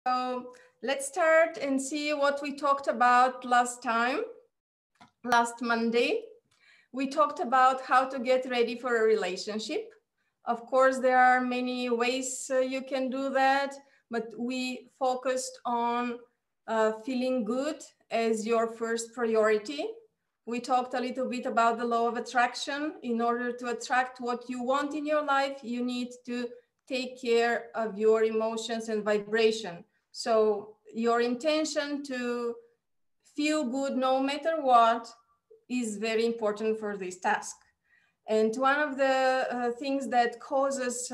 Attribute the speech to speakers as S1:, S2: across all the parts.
S1: So let's start and see what we talked about last time, last Monday. We talked about how to get ready for a relationship. Of course, there are many ways you can do that, but we focused on feeling good as your first priority. We talked a little bit about the law of attraction. In order to attract what you want in your life, you need to take care of your emotions and vibration. So your intention to feel good no matter what is very important for this task. And one of the things that causes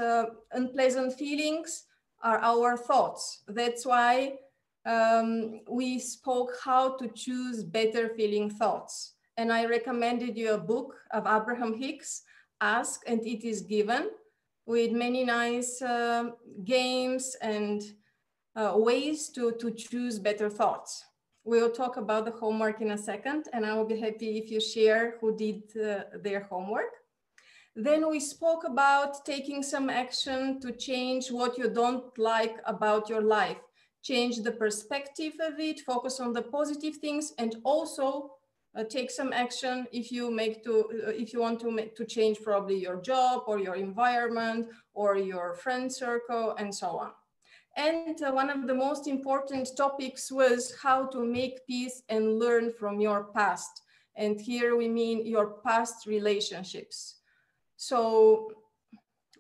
S1: unpleasant feelings are our thoughts. That's why we spoke how to choose better feeling thoughts. And I recommended you a book of Abraham Hicks, Ask and It Is Given, with many nice games and ways to choose better thoughts. We'll talk about the homework in a second, and I will be happy if you share who did their homework. Then we spoke about taking some action to change what you don't like about your life, change the perspective of it, focus on the positive things, and also take some action if you want to change probably your job or your environment or your friend circle and so on. And one of the most important topics was how to make peace and learn from your past. And here we mean your past relationships. So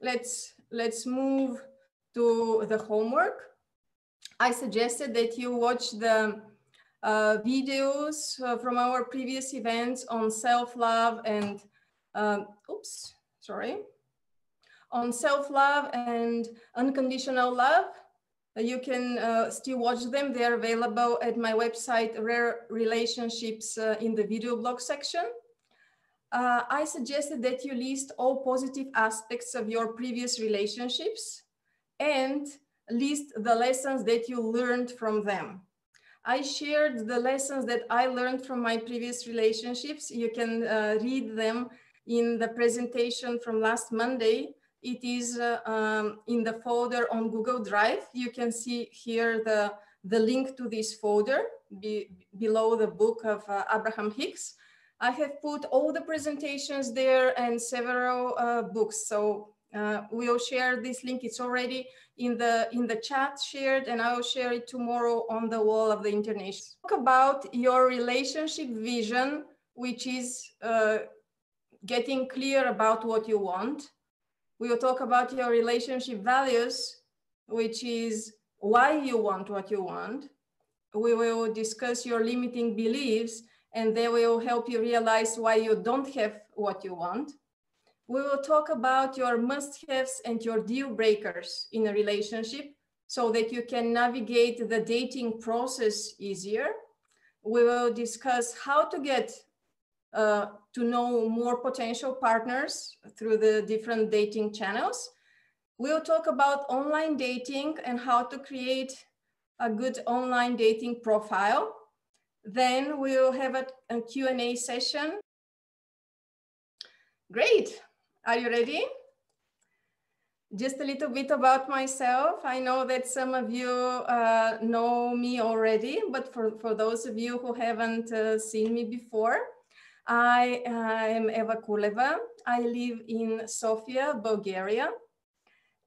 S1: let's move to the homework. I suggested that you watch the videos from our previous events on self-love and, on self-love and unconditional love. You can still watch them. They are available at my website, Rare Relationships, in the video blog section. I suggested that you list all positive aspects of your previous relationships and list the lessons that you learned from them. I shared the lessons that I learned from my previous relationships. You can read them in the presentation from last Monday. It is in the folder on Google Drive. You can see here the link to this folder below the book of Abraham Hicks. I have put all the presentations there and several books. So we'll share this link. It's already in the chat shared, and I will share it tomorrow on the wall of the international. Talk about your relationship vision, which is getting clear about what you want. We will talk about your relationship values, which is why you want what you want. We will discuss your limiting beliefs, and they will help you realize why you don't have what you want. We will talk about your must-haves and your deal breakers in a relationship so that you can navigate the dating process easier. We will discuss how to get to know more potential partners through the different dating channels. We'll talk about online dating and how to create a good online dating profile. Then we'll have a Q&A session. Great. Are you ready? Just a little bit about myself. I know that some of you know me already, but for those of you who haven't seen me before, I am Eva Kuleva. I live in Sofia, Bulgaria.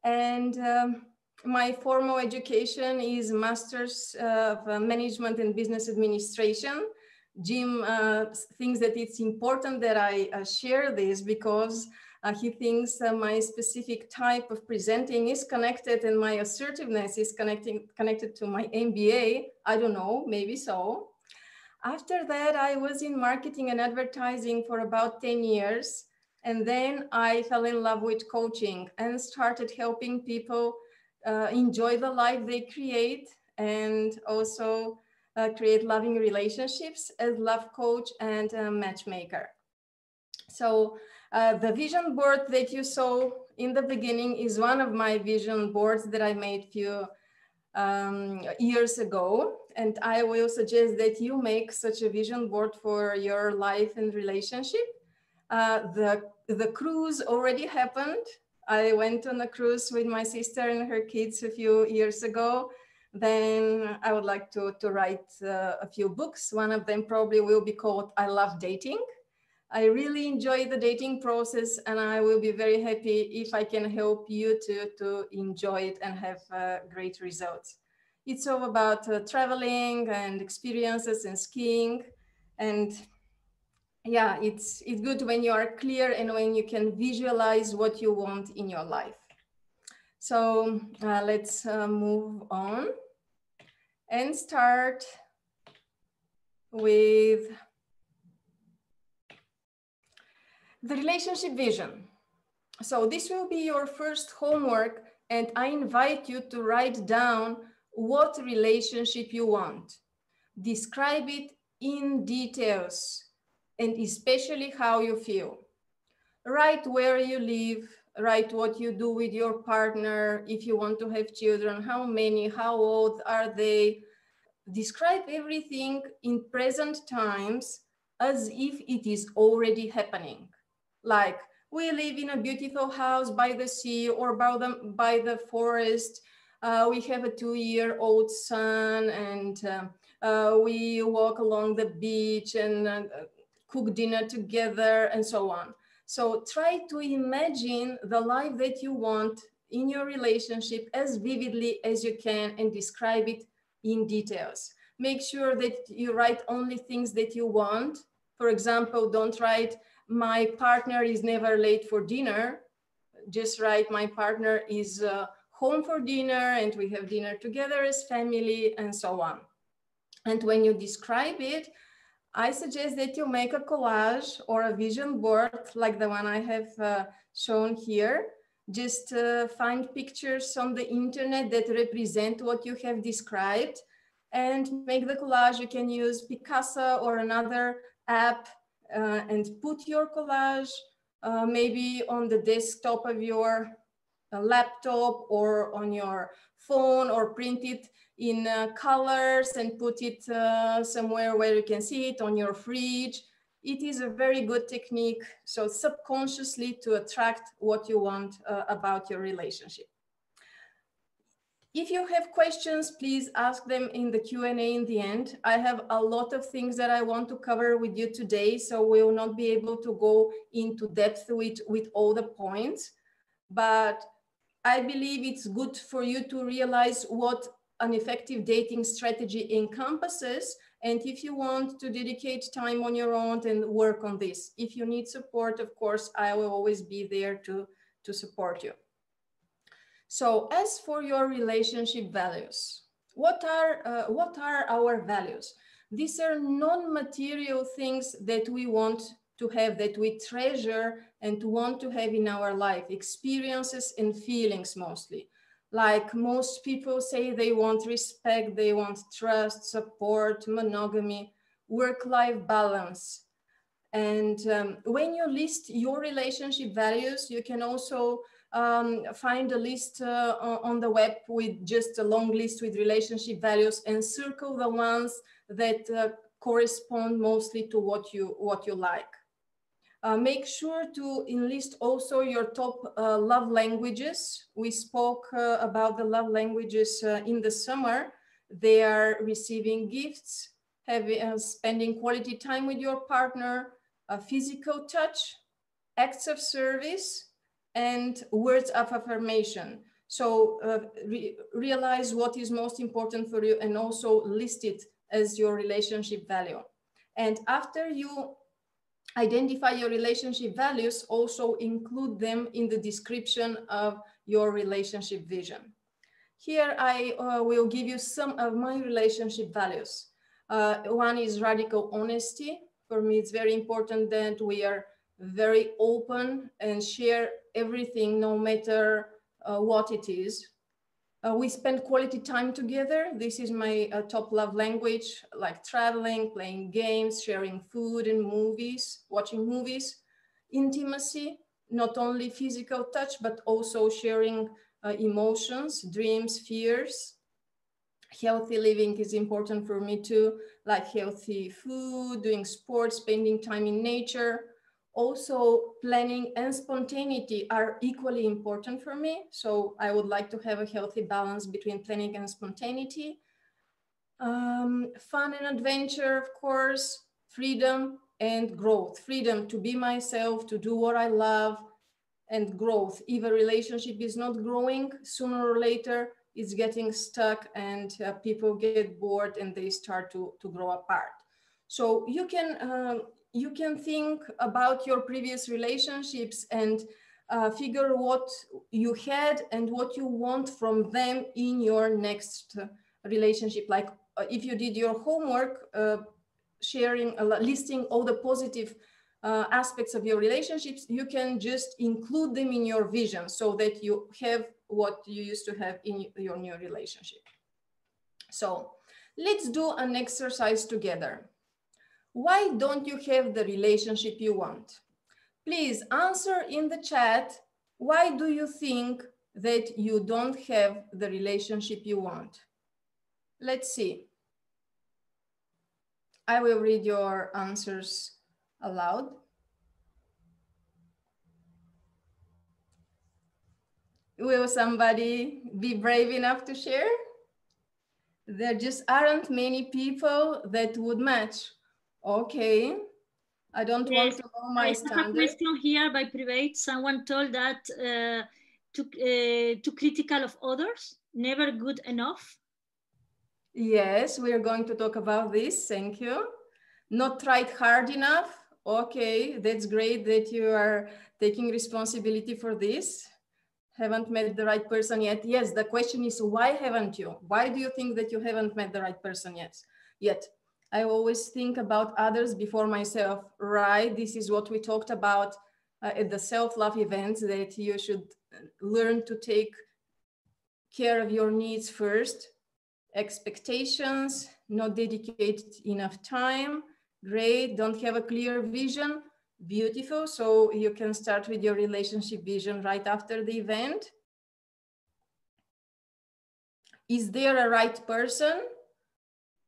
S1: And my formal education is Master's of Management and Business Administration. Jim thinks that it's important that I share this because he thinks my specific type of presenting is connected and my assertiveness is connected to my MBA. I don't know, maybe so. After that, I was in marketing and advertising for about 10 years. And then I fell in love with coaching and started helping people enjoy the life they create and also create loving relationships as love coach and matchmaker. So the vision board that you saw in the beginning is one of my vision boards that I made a few years ago. And I will suggest that you make such a vision board for your life and relationship. The cruise already happened. I went on a cruise with my sister and her kids a few years ago. then I would like to write a few books. One of them probably will be called I Love Dating. I really enjoy the dating process, and I will be very happy if I can help you to enjoy it and have great results. It's all about traveling and experiences and skiing. And yeah, it's good when you are clear and when you can visualize what you want in your life. So let's move on and start with the relationship vision. So this will be your first homework, and I invite you to write down what relationship you want. Describe it in details, and especially how you feel. Write where you live, write what you do with your partner, if you want to have children, how many, how old are they. Describe everything in present times as if it is already happening. Like, we live in a beautiful house by the sea or by the forest. We have a 2-year-old son, and we walk along the beach and cook dinner together and so on. So try to imagine the life that you want in your relationship as vividly as you can and describe it in details. Make sure that you write only things that you want. For example, don't write, my partner is never late for dinner. Just write, my partner is home for dinner and we have dinner together as family, and so on. And when you describe it, I suggest that you make a collage or a vision board like the one I have shown here. Just find pictures on the internet that represent what you have described and make the collage. You can use Picasa or another app and put your collage maybe on the desktop of your laptop or on your phone, or print it in colors and put it somewhere where you can see it on your fridge. It is a very good technique, so subconsciously, to attract what you want about your relationship. If you have questions, please ask them in the Q&A in the end. I have a lot of things that I want to cover with you today, so we will not be able to go into depth with all the points, but I believe it's good for you to realize what an effective dating strategy encompasses, and if you want to dedicate time on your own and work on this. If you need support, of course, I will always be there to support you. So as for your relationship values, what are our values? These are non-material things that we want to have, that we treasure and want to have in our life, experiences and feelings mostly. Like most people say, they want respect, they want trust, support, monogamy, work-life balance. And when you list your relationship values, you can also find a list on the web with just a long list with relationship values, and circle the ones that correspond mostly to what you like. Make sure to enlist also your top love languages. We spoke about the love languages in the summer. They are receiving gifts, spending quality time with your partner, physical touch, acts of service, and words of affirmation. So realize what is most important for you and also list it as your relationship value. And after you identify your relationship values, also include them in the description of your relationship vision. Here I will give you some of my relationship values. One is radical honesty. For me, it's very important that we are very open and share everything, no matter what it is. We spend quality time together. This is my top love language, like traveling, playing games, sharing food and movies, watching movies. Intimacy, not only physical touch, but also sharing emotions, dreams, fears. Healthy living is important for me too, like healthy food, doing sports, spending time in nature. Also, planning and spontaneity are equally important for me. So I would like to have a healthy balance between planning and spontaneity. Fun and adventure, of course, freedom and growth. Freedom to be myself, to do what I love, and growth. If a relationship is not growing, sooner or later, it's getting stuck and people get bored and they start to grow apart. So you can think about your previous relationships and figure what you had and what you want from them in your next relationship. Like if you did your homework, listing all the positive aspects of your relationships, you can just include them in your vision so that you have what you used to have in your new relationship. So let's do an exercise together. Why don't you have the relationship you want? Please answer in the chat, why do you think that you don't have the relationship you want? Let's see. I will read your answers aloud. Will somebody be brave enough to share? There just aren't many people that would match. Okay, I don't want to lower my standard.
S2: I have a question here by private. Someone told that too critical of others, never good enough.
S1: Yes, we are going to talk about this. Thank you. Not tried hard enough. Okay, that's great that you are taking responsibility for this. Haven't met the right person yet. Yes, the question is, why haven't you? Why do you think that you haven't met the right person yet? I always think about others before myself, right? This is what we talked about at the self-love events, that you should learn to take care of your needs first. Expectations, not dedicated enough time. Great, don't have a clear vision. Beautiful, so you can start with your relationship vision right after the event. Is there a right person?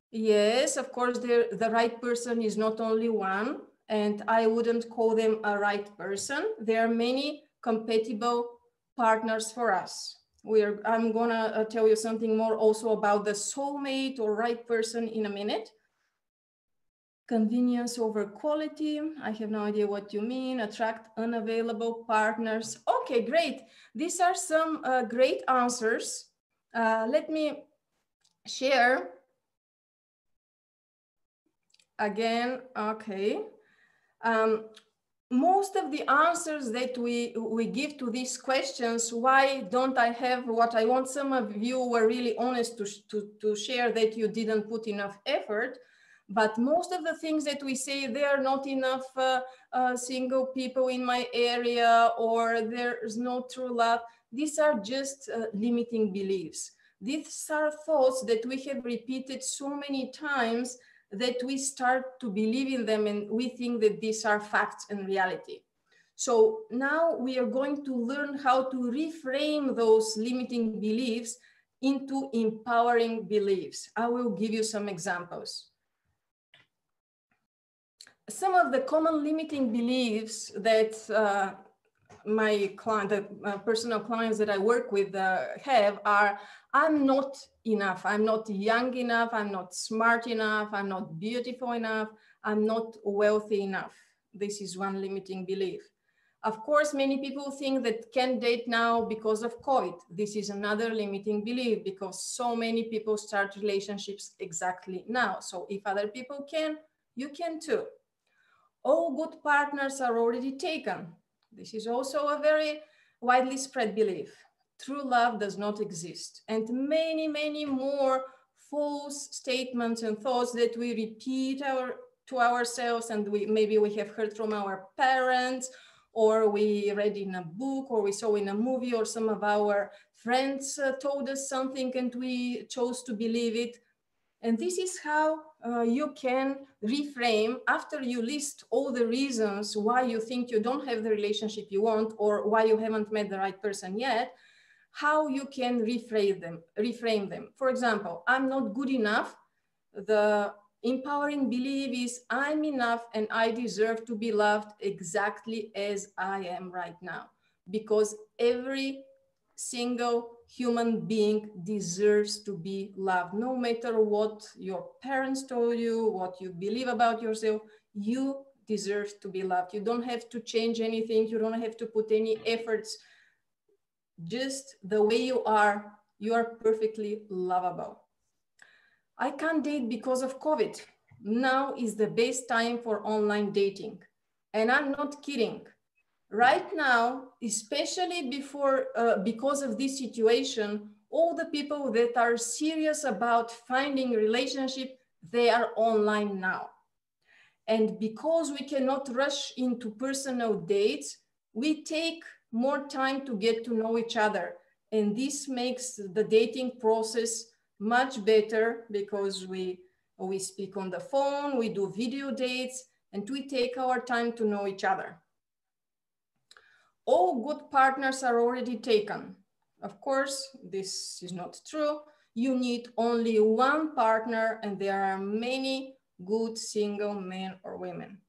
S1: Yes, of course, the right person is not only one, and I wouldn't call them a right person. There are many compatible partners for us. I'm gonna tell you something more also about the soulmate or right person in a minute. Convenience over quality. I have no idea what you mean. Attract unavailable partners. Okay, great. These are some great answers. Let me share again. Okay. Most of the answers that we give to these questions, why don't I have what I want? Some of you were really honest to share that you didn't put enough effort. But most of the things that we say, there are not enough single people in my area, or there's no true love. These are just limiting beliefs. These are thoughts that we have repeated so many times that we start to believe in them, and we think that these are facts and reality. So now we are going to learn how to reframe those limiting beliefs into empowering beliefs. I will give you some examples. Some of the common limiting beliefs that my client, the personal clients that I work with have are, I'm not enough, I'm not young enough, I'm not smart enough, I'm not beautiful enough, I'm not wealthy enough. This is one limiting belief. Of course, many people think that can't date now because of COVID. This is another limiting belief, because so many people start relationships exactly now. So if other people can, you can too. All good partners are already taken. This is also a very widely spread belief. True love does not exist. And many, many more false statements and thoughts that we repeat to ourselves, and maybe we have heard from our parents, or we read in a book, or we saw in a movie, or some of our friends told us something and we chose to believe it. And this is how you can reframe, after you list all the reasons why you think you don't have the relationship you want, or why you haven't met the right person yet, how you can reframe them. For example, I'm not good enough. The Empowering belief is I'm enough and I deserve to be loved exactly as I am right now, because every single human being deserves to be loved. No matter what your parents told you, what you believe about yourself, you deserve to be loved. You don't have to change anything. You don't have to put any efforts. Just the way you are perfectly lovable. I can't date because of COVID. Now is the best time for online dating. And I'm not kidding. Right now, especially because of this situation, all the people that are serious about finding a relationship, they are online now. And because we cannot rush into personal dates, we take more time to get to know each other. And this makes the dating process much better because we speak on the phone, we do video dates, and we take our time to know each other. All good partners are already taken. Of course, this is not true. You need only one partner, and there are many good single men or women.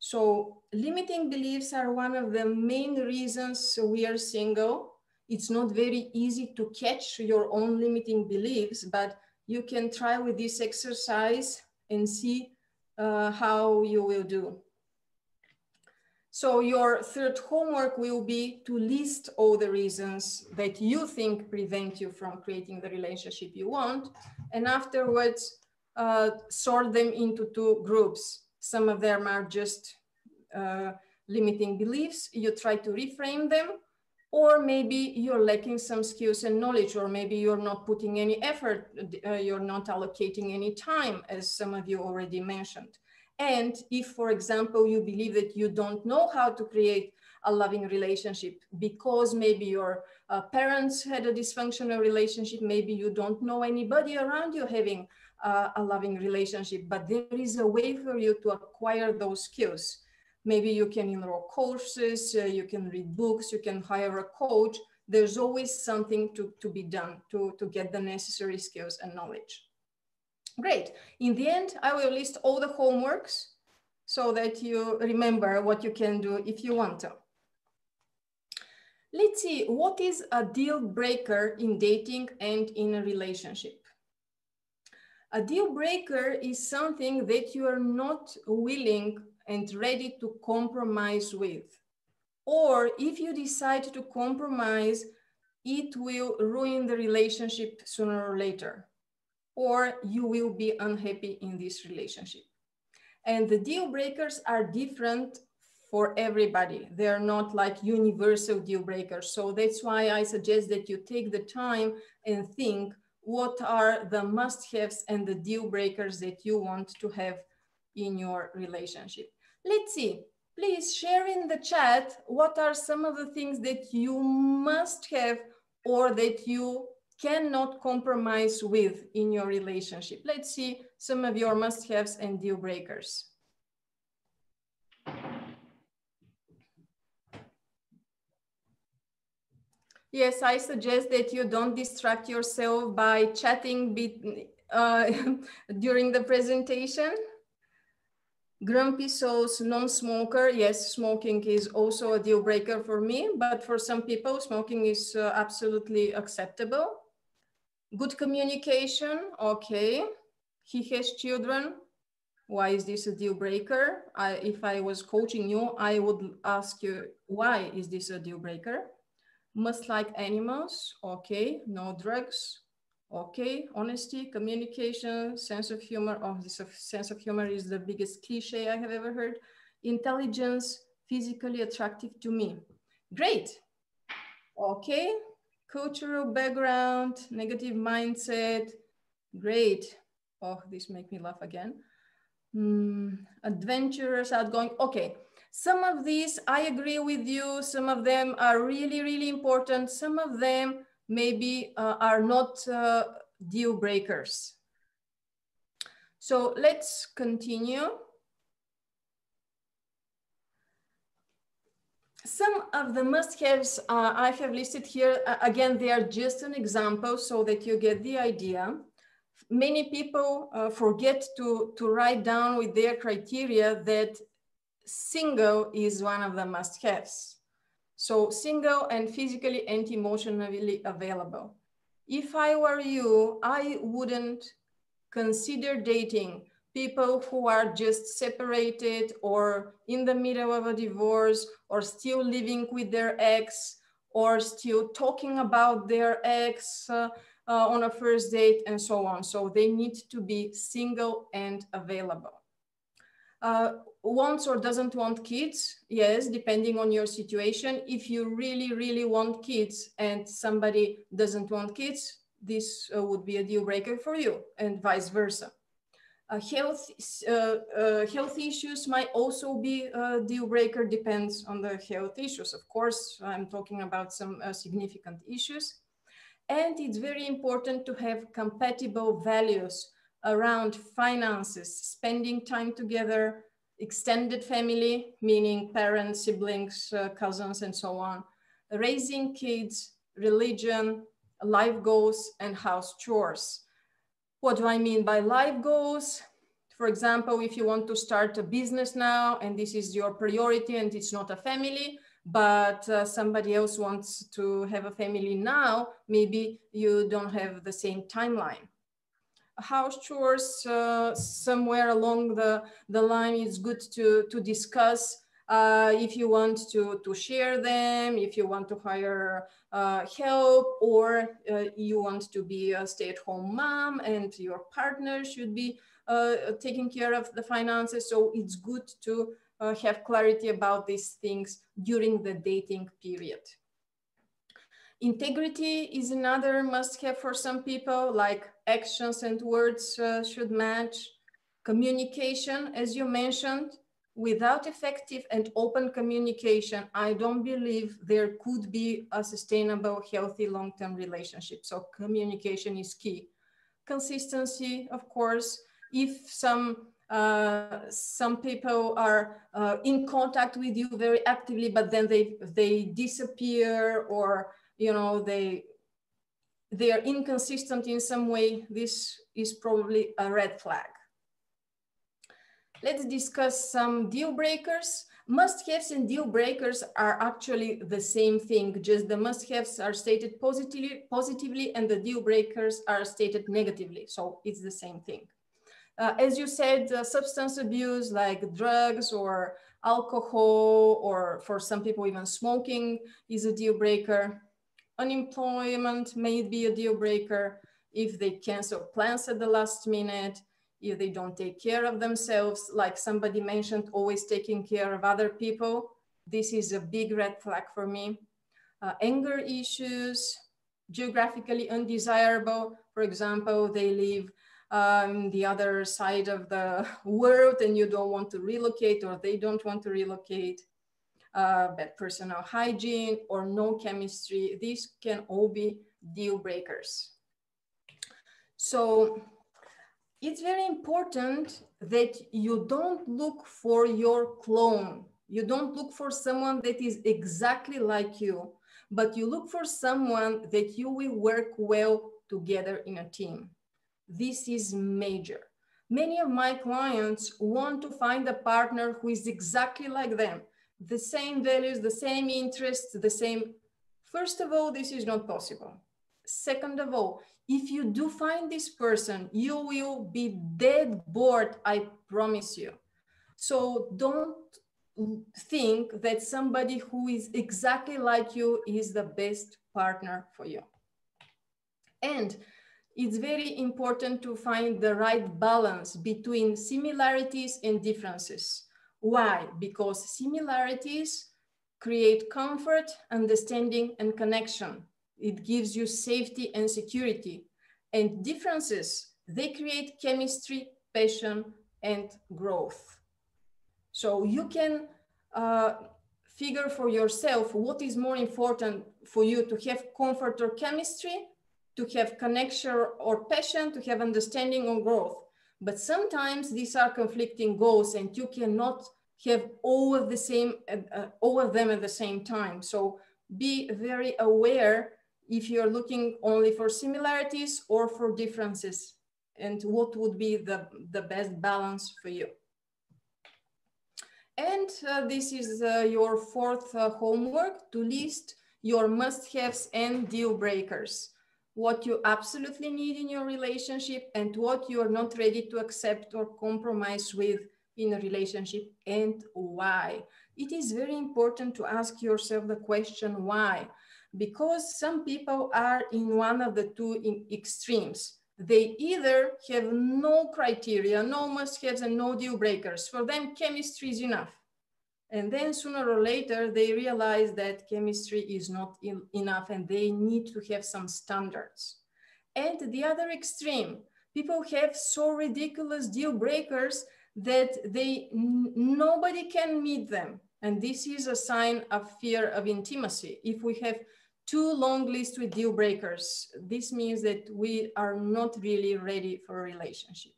S1: So limiting beliefs are one of the main reasons we are single. It's not very easy to catch your own limiting beliefs, but you can try with this exercise and see how you will do. So your third homework will be to list all the reasons that you think prevent you from creating the relationship you want. And afterwards, sort them into two groups. Some of them are just limiting beliefs. You try to reframe them, or maybe you're lacking some skills and knowledge, or maybe you're not putting any effort, you're not allocating any time, as some of you already mentioned. And if, for example, you believe that you don't know how to create a loving relationship because maybe your parents had a dysfunctional relationship, maybe you don't know anybody around you having a loving relationship, but there is a way for you to acquire those skills. Maybe you can enroll courses, you can read books, you can hire a coach. There's always something to be done to get the necessary skills and knowledge. Great. In the end, I will list all the homeworks so that you remember what you can do if you want to. Let's see, what is a deal breaker in dating and in a relationship? A deal breaker is something that you are not willing and ready to compromise with. Or if you decide to compromise, it will ruin the relationship sooner or later, or you will be unhappy in this relationship. And the deal breakers are different for everybody. They're not like universal deal breakers. So that's why I suggest that you take the time and think what are the must-haves and the deal breakers that you want to have in your relationship. Let's see, please share in the chat what are some of the things that you must have or that you cannot compromise with in your relationship. Let's see some of your must-haves and deal breakers. Yes, I suggest that you don't distract yourself by chatting during the presentation. Grumpy Souls, non-smoker. Yes, smoking is also a deal breaker for me, but for some people, smoking is absolutely acceptable. Good communication, okay. He has children. Why is this a deal breaker? If I was coaching you, I would ask you, why is this a deal breaker? Must like animals, okay. No drugs, okay. Honesty, communication, sense of humor. Oh, this sense of humor is the biggest cliche I have ever heard. Intelligence, physically attractive to me. Great, okay. Cultural background, negative mindset, great. Oh, this makes me laugh again. Adventurous, outgoing, okay. Some of these, I agree with you. Some of them are really, really important. Some of them maybe are not deal breakers. So let's continue. Some of the must-haves I have listed here, again, they are just an example so that you get the idea. Many people forget to write down with their criteria that single is one of the must-haves. So single and physically and emotionally available. If I were you, I wouldn't consider dating people who are just separated or in the middle of a divorce or still living with their ex or still talking about their ex on a first date and so on. So they need to be single and available. Wants or doesn't want kids? Yes, depending on your situation. If you really, really want kids and somebody doesn't want kids, this would be a deal breaker for you, and vice versa. Health issues might also be a deal breaker, depends on the health issues. Of course, I'm talking about some significant issues. And it's very important to have compatible values around finances, spending time together, extended family, meaning parents, siblings, cousins, and so on, raising kids, religion, life goals, and house chores. What do I mean by life goals? For example, if you want to start a business now and this is your priority and it's not a family, but somebody else wants to have a family now, maybe you don't have the same timeline. House chores, somewhere along the line, it's good to discuss if you want to share them, if you want to hire help, or you want to be a stay-at-home mom and your partner should be taking care of the finances. So it's good to have clarity about these things during the dating period. Integrity is another must-have for some people, like actions and words should match. Communication, as you mentioned, without effective and open communication, I don't believe there could be a sustainable, healthy, long-term relationship. So communication is key. Consistency, of course. If some people are in contact with you very actively, but then they disappear, or you know, they are inconsistent in some way, this is probably a red flag. Let's discuss some deal breakers. Must-haves and deal breakers are actually the same thing, just the must-haves are stated positively and the deal breakers are stated negatively. So it's the same thing. As you said, substance abuse like drugs or alcohol, or for some people even smoking, is a deal breaker. Unemployment may be a deal breaker if they cancel plans at the last minute, if they don't take care of themselves, like somebody mentioned, always taking care of other people. This is a big red flag for me. Anger issues, geographically undesirable. For example, they live the other side of the world and you don't want to relocate, or they don't want to relocate. Bad personal hygiene or no chemistry. These can all be deal breakers. So it's very important that you don't look for your clone. You don't look for someone that is exactly like you, but you look for someone that you will work well together in a team. This is major. Many of my clients want to find a partner who is exactly like them. The same values, the same interests, the same. First of all, this is not possible. Second of all, if you do find this person, you will be dead bored, I promise you. So don't think that somebody who is exactly like you is the best partner for you. And it's very important to find the right balance between similarities and differences. Why? Because similarities create comfort, understanding, and connection. It gives you safety and security. And differences, they create chemistry, passion, and growth. So you can figure for yourself what is more important for you, to have comfort or chemistry, to have connection or passion, to have understanding or growth. But sometimes these are conflicting goals and you cannot have all of them at the same time. So be very aware if you're looking only for similarities or for differences. and what would be the best balance for you. And this is your fourth homework, to list your must-haves and deal breakers. What you absolutely need in your relationship and what you are not ready to accept or compromise with in a relationship, and why. It is very important to ask yourself the question why, because some people are in one of the two extremes. They either have no criteria, no must-haves and no deal breakers. For them, chemistry is enough. And then sooner or later, they realize that chemistry is not enough and they need to have some standards. And the other extreme, people have so ridiculous deal breakers that nobody can meet them. And this is a sign of fear of intimacy. If we have too long list with deal breakers, this means that we are not really ready for a relationship.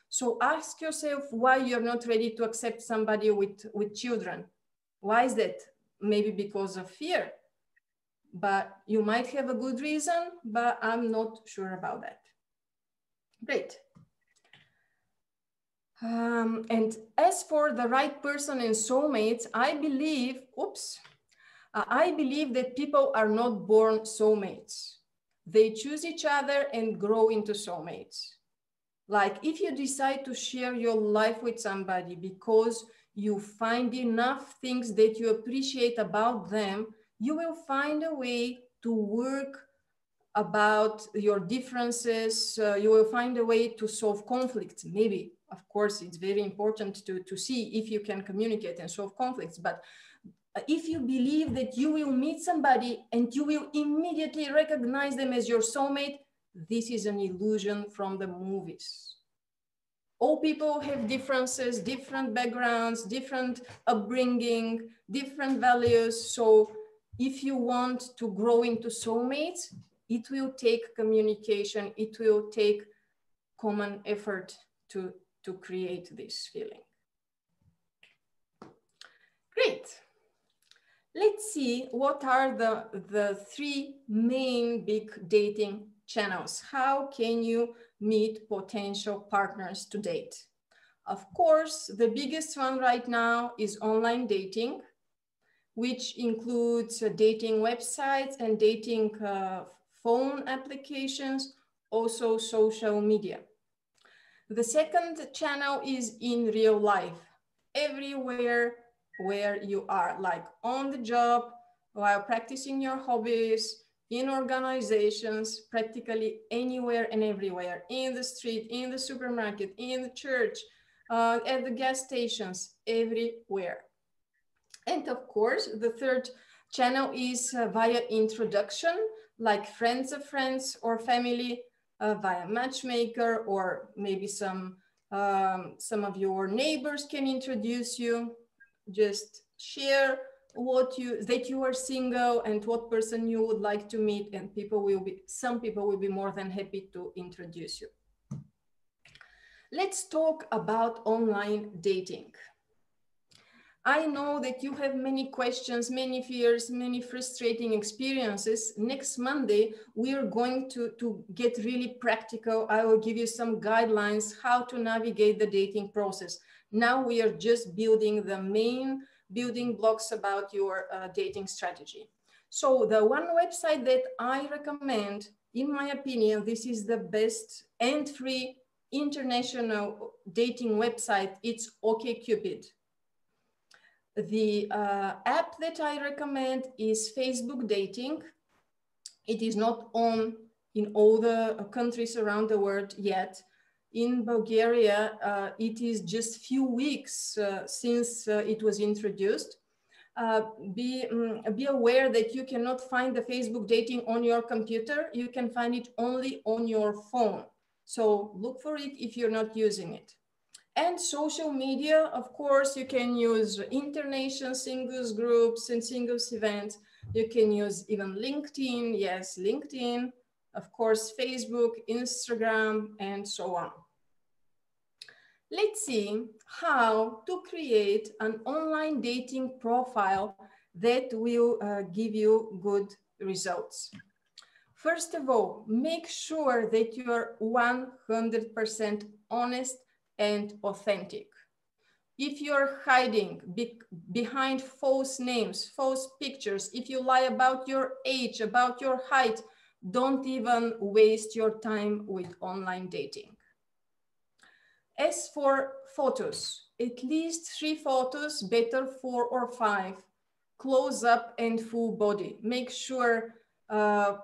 S1: So ask yourself why you're not ready to accept somebody with children. Why is that? Maybe because of fear, but you might have a good reason, but I'm not sure about that. Great. And as for the right person and soulmates, I believe that people are not born soulmates. They choose each other and grow into soulmates. Like if you decide to share your life with somebody because you find enough things that you appreciate about them, you will find a way to work about your differences. You will find a way to solve conflicts. Maybe, of course, it's very important to see if you can communicate and solve conflicts. But if you believe that you will meet somebody and you will immediately recognize them as your soulmate, this is an illusion from the movies. All people have differences, different backgrounds, different upbringing, different values. So if you want to grow into soulmates, it will take communication. It will take common effort to create this feeling. Great. Let's see what are the three main big dating channels. How can you meet potential partners to date? Of course, the biggest one right now is online dating, which includes dating websites and dating phone applications, also social media. The second channel is in real life, everywhere where you are, like on the job, while practicing your hobbies, in organizations, practically anywhere and everywhere, in the street, in the supermarket, in the church, at the gas stations, everywhere. And of course, the third channel is via introduction, like friends of friends or family, via matchmaker, or maybe some of your neighbors can introduce you. Just share that you are single and what person you would like to meet, and some people will be more than happy to introduce you. Let's talk about online dating. I know that you have many questions, many fears, many frustrating experiences. Next Monday, we are going to get really practical. I will give you some guidelines how to navigate the dating process. Now we are just building the main building blocks about your dating strategy. So the one website that I recommend, in my opinion, this is the best and free international dating website. It's OkCupid. The app that I recommend is Facebook Dating. It is not on in all the countries around the world yet. In Bulgaria, it is just few weeks since it was introduced. Be aware that you cannot find the Facebook Dating on your computer. You can find it only on your phone. So look for it if you're not using it. And social media, of course, you can use international singles groups and singles events. You can use even LinkedIn, yes, LinkedIn, of course, Facebook, Instagram, and so on. Let's see how to create an online dating profile that will give you good results. First of all, make sure that you are 100% honest and authentic. If you're hiding behind false names, false pictures, if you lie about your age, about your height, don't even waste your time with online dating. As for photos, at least 3 photos, better 4 or 5, close up and full body. Make sure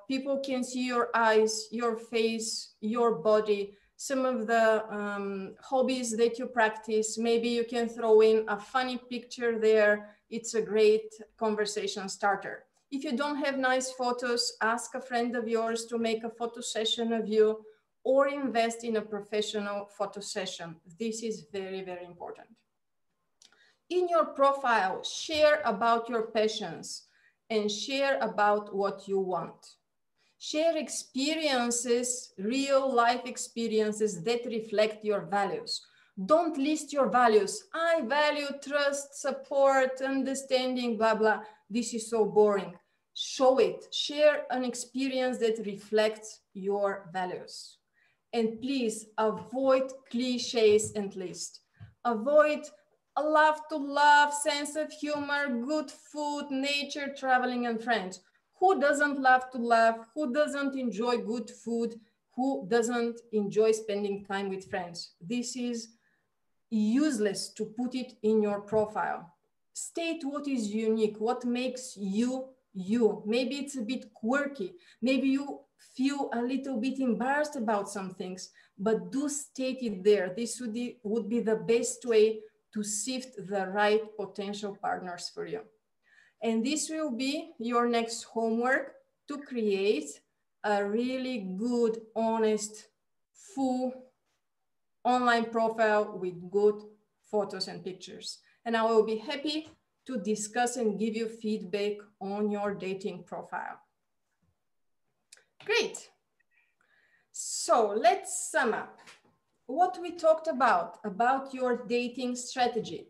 S1: people can see your eyes, your face, your body, some of the hobbies that you practice. Maybe you can throw in a funny picture there. It's a great conversation starter. If you don't have nice photos, ask a friend of yours to make a photo session of you, or invest in a professional photo session. This is very, very important. In your profile, share about your passions and share about what you want. Share experiences, real life experiences that reflect your values. Don't list your values. I value trust, support, understanding, blah, blah. This is so boring. Show it. Share an experience that reflects your values. And please avoid cliches and lists. Avoid a love to love, sense of humor, good food, nature, traveling, and friends. Who doesn't love to laugh? Who doesn't enjoy good food? Who doesn't enjoy spending time with friends? This is useless to put it in your profile. State what is unique, what makes you you. Maybe it's a bit quirky. Maybe you feel a little bit embarrassed about some things, but do state it there. This would be the best way to sift the right potential partners for you. And this will be your next homework, to create a really good, honest, full online profile with good photos and pictures. And I will be happy to discuss and give you feedback on your dating profile. Great. So let's sum up what we talked about your dating strategy.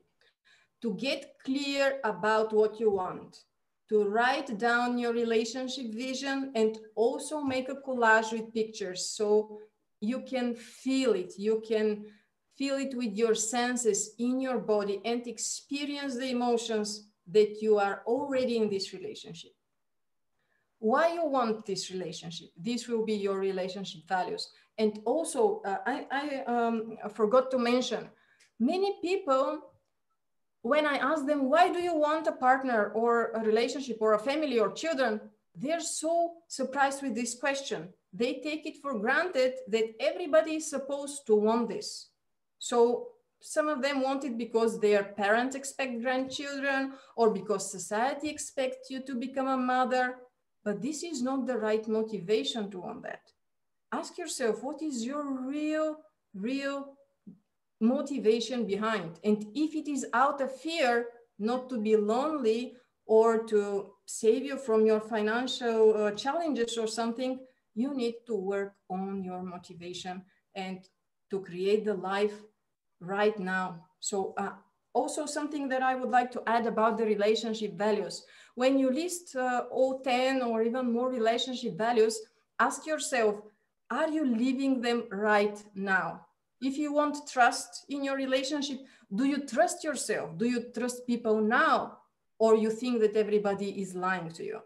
S1: To get clear about what you want, to write down your relationship vision, and also make a collage with pictures so you can feel it. You can feel it with your senses in your body and experience the emotions that you are already in this relationship. Why you want this relationship? This will be your relationship values. And also, I forgot to mention, many people, when I ask them, why do you want a partner or a relationship or a family or children? They're so surprised with this question. They take it for granted that everybody is supposed to want this. So some of them want it because their parents expect grandchildren or because society expects you to become a mother. But this is not the right motivation to want that. Ask yourself, what is your real motivation behind? And if it is out of fear, not to be lonely or to save you from your financial challenges or something, you need to work on your motivation and to create the life right now. So also something that I would like to add about the relationship values. When you list all 10 or even more relationship values, ask yourself, are you living them right now? If you want trust in your relationship, do you trust yourself? Do you trust people now? Or you think that everybody is lying to you?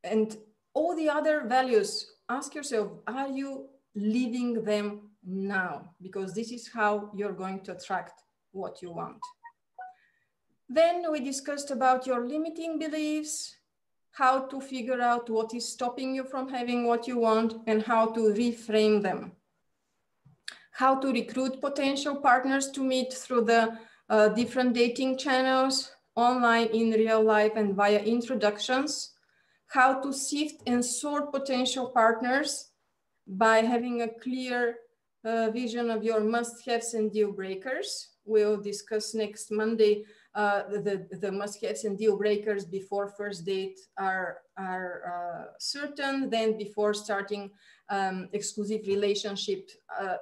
S1: And all the other values, ask yourself, are you living them now? Because this is how you're going to attract what you want. Then we discussed about your limiting beliefs, how to figure out what is stopping you from having what you want, and how to reframe them. How to recruit potential partners to meet through the different dating channels, online, in real life, and via introductions. How to sift and sort potential partners by having a clear vision of your must-haves and deal breakers. We'll discuss next Monday the must-haves and deal breakers before first date are certain. Then before starting exclusive relationship,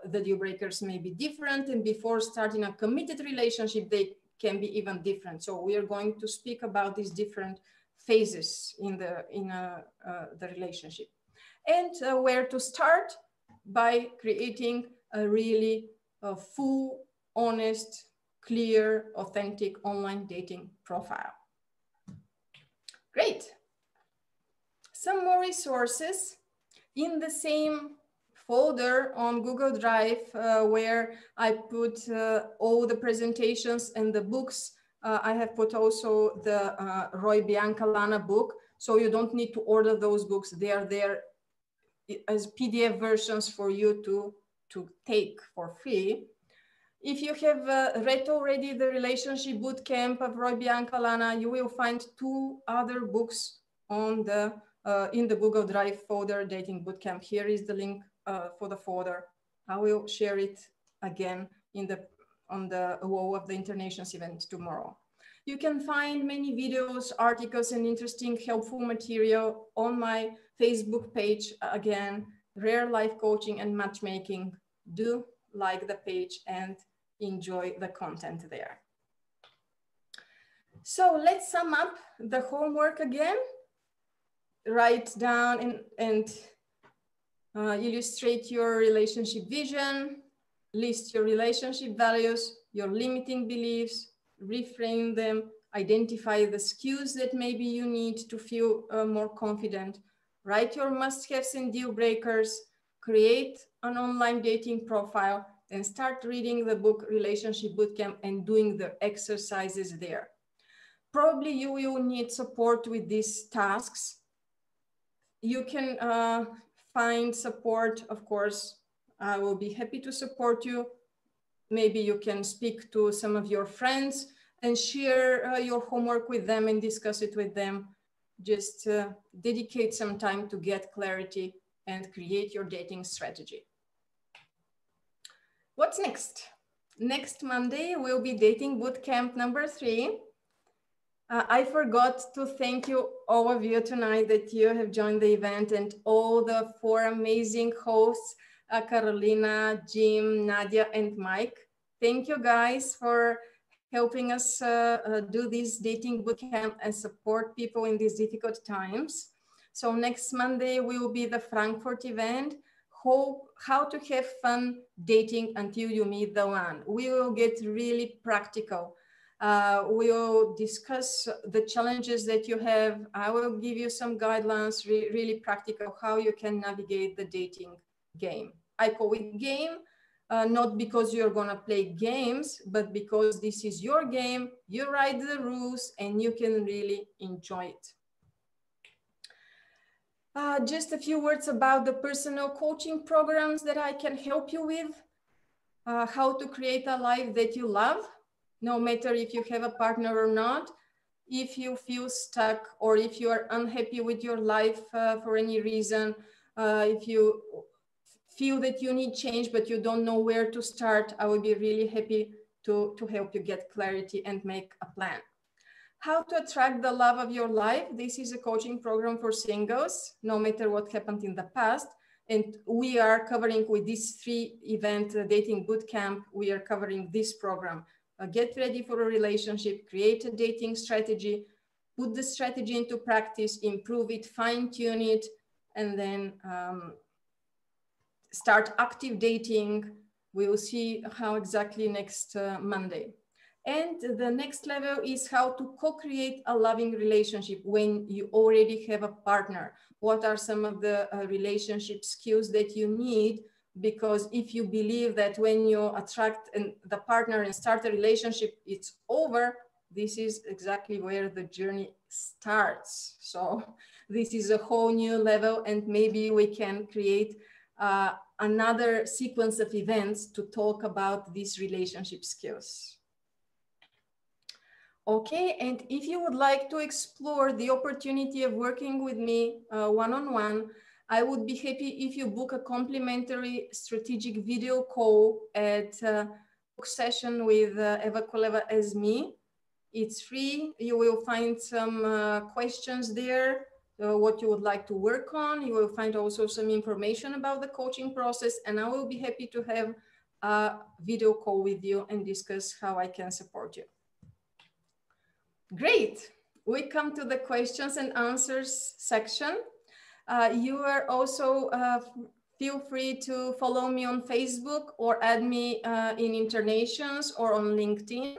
S1: the deal breakers may be different. And before starting a committed relationship, they can be even different. So we are going to speak about these different phases in the relationship. And where to start? By creating a really full, honest, clear, authentic online dating profile. Great. Some more resources in the same folder on Google Drive where I put all the presentations and the books. I have put also the Roy Bianca Lana book, so you don't need to order those books. They are there as PDF versions for you to take for free. If you have read already the Relationship Bootcamp of Roy Bianca Lana, you will find 2 other books on the in the Google Drive folder, Dating Bootcamp. Here is the link for the folder. I will share it again on the wall of the Internations event tomorrow. You can find many videos, articles, and interesting, helpful material on my Facebook page. Again, Rare Life Coaching and Matchmaking. Do like the page and enjoy the content there. So let's sum up the homework again. Write down and illustrate your relationship vision, list your relationship values, your limiting beliefs, reframe them, identify the skills that maybe you need to feel more confident, write your must-haves and deal breakers, create an online dating profile, and start reading the book Relationship Bootcamp and doing the exercises there. Probably you will need support with these tasks. You can find support, of course. I will be happy to support you. Maybe you can speak to some of your friends and share your homework with them and discuss it with them. Just dedicate some time to get clarity and create your dating strategy. What's next? Next Monday will be Dating Bootcamp number 3. I forgot to thank you, all of you tonight that you have joined the event, and all the 4 amazing hosts, Carolina, Jim, Nadia, and Mike. Thank you guys for helping us do this dating bootcamp and support people in these difficult times. So next Monday will be the Frankfurt event, how to have fun dating until you meet the one. We will get really practical. We'll discuss the challenges that you have. I will give you some guidelines, really practical, how you can navigate the dating game. I call it game, not because you're gonna play games, but because this is your game, you write the rules and you can really enjoy it. Just a few words about the personal coaching programs that I can help you with. How to create a life that you love, no matter if you have a partner or not. If you feel stuck or if you are unhappy with your life for any reason, if you feel that you need change but you don't know where to start, I will be really happy to help you get clarity and make a plan. How to attract the love of your life. This is a coaching program for singles, no matter what happened in the past. And we are covering with this 3-event dating bootcamp, we are covering this program. Get ready for a relationship, create a dating strategy, put the strategy into practice, improve it, fine tune it, and then start active dating. We will see how exactly next Monday. And the next level is how to co-create a loving relationship when you already have a partner. What are some of the relationship skills that you need? Because if you believe that when you attract the partner and start a relationship, it's over, this is exactly where the journey starts. So this is a whole new level, and maybe we can create another sequence of events to talk about these relationship skills. Okay, and if you would like to explore the opportunity of working with me one-on-one, I would be happy if you book a complimentary strategic video call at book session with Eva Kuleva as me. It's free. You will find some questions there, what you would like to work on. You will find also some information about the coaching process, and I will be happy to have a video call with you and discuss how I can support you. Great. we come to the questions and answers section. You are also feel free to follow me on Facebook or add me in Internations or on LinkedIn.